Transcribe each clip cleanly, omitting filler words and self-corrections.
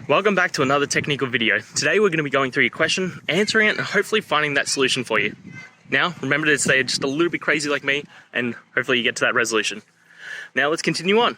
Welcome back to another technical video. Today we're going to be going through your question, answering it, and hopefully finding that solution for you. Now, remember to stay just a little bit crazy like me, and hopefully you get to that resolution. Now let's continue on.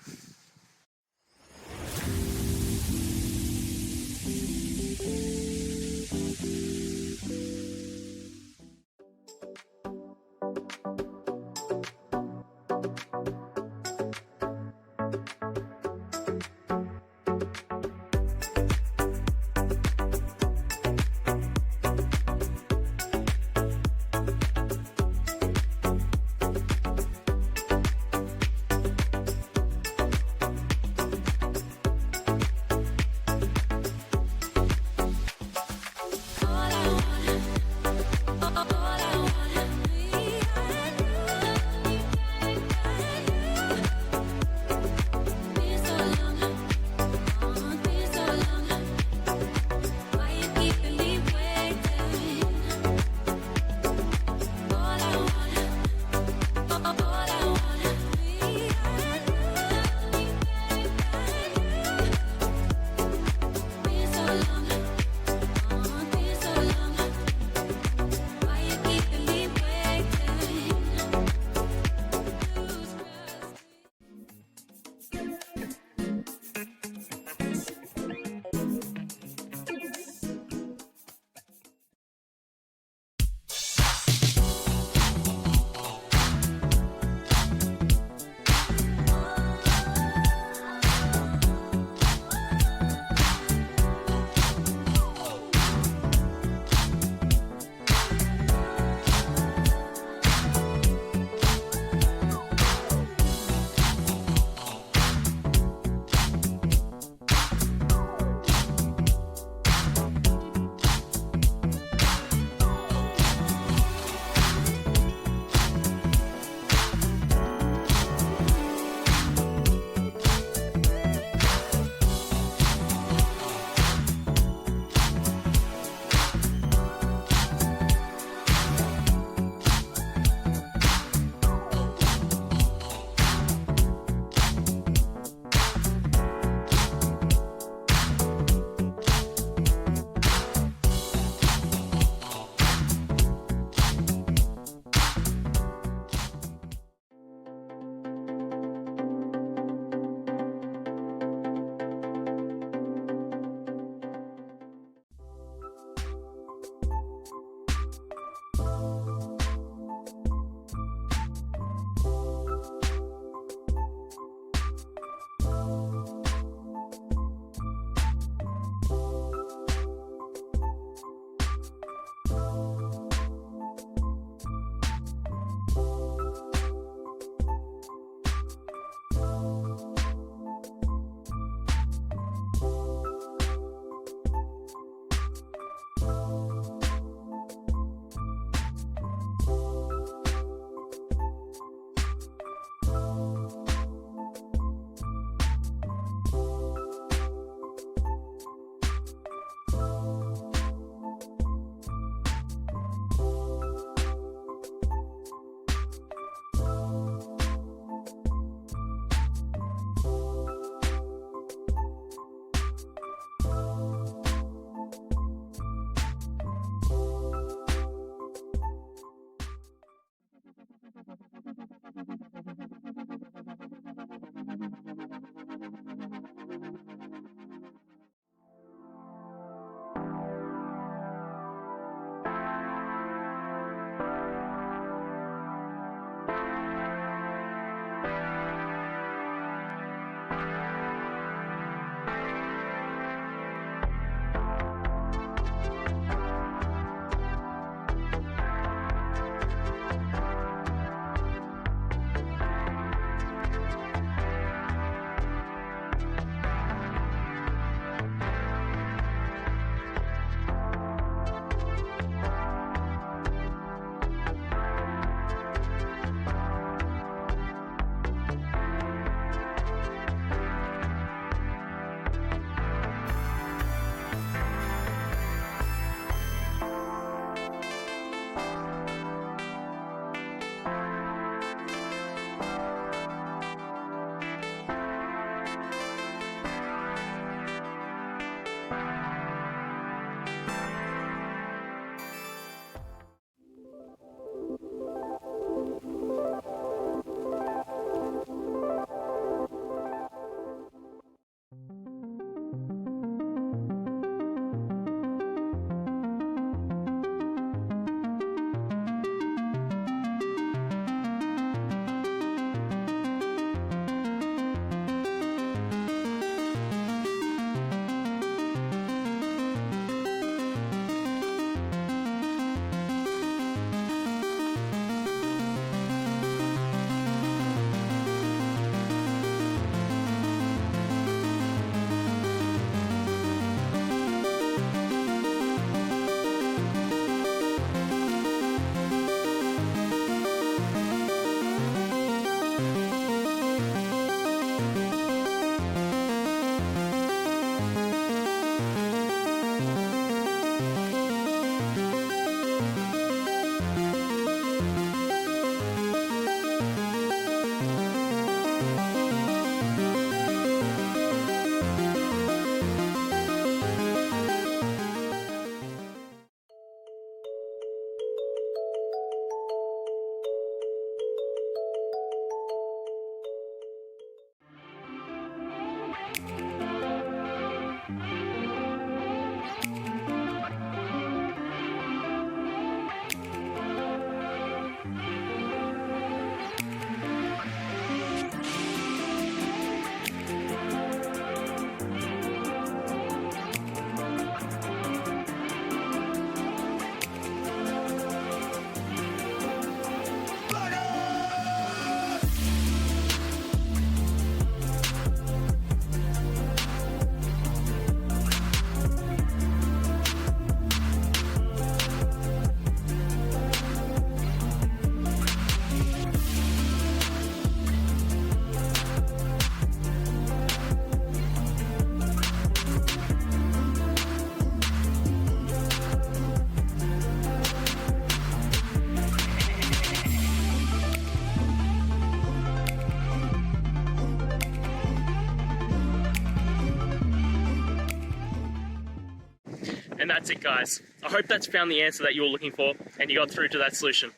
And that's it, guys. I hope that's found the answer that you were looking for and you got through to that solution.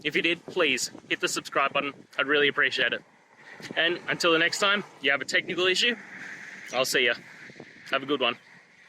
If you did, please hit the subscribe button. I'd really appreciate it. And until the next time you have a technical issue, I'll see ya. Have a good one.